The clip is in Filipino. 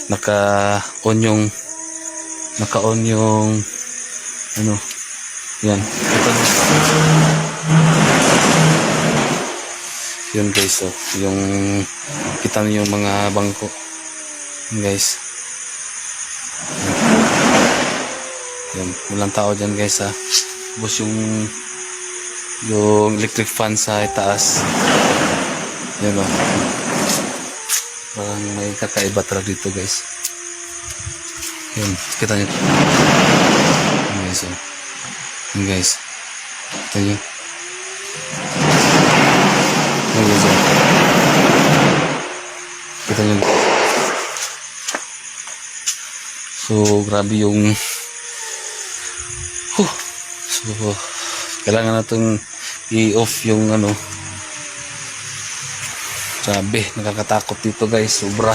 naka-on yung ano, yan. Yun guys, so yung kita niyo yung mga bangko. Yan guys. Yan, walang tao dyan guys ha. Tapos yung electric fan sa itaas. Yan o. Parang may kakaiba talaga dito guys. Yan, kita nyo. Yan guys o. Yan guys. Kita nyo. Yan guys o. Kita nyo. So, grabe yung so, kailangan natin i-off yung ano. Sabi, nakakatakot dito guys, sobra.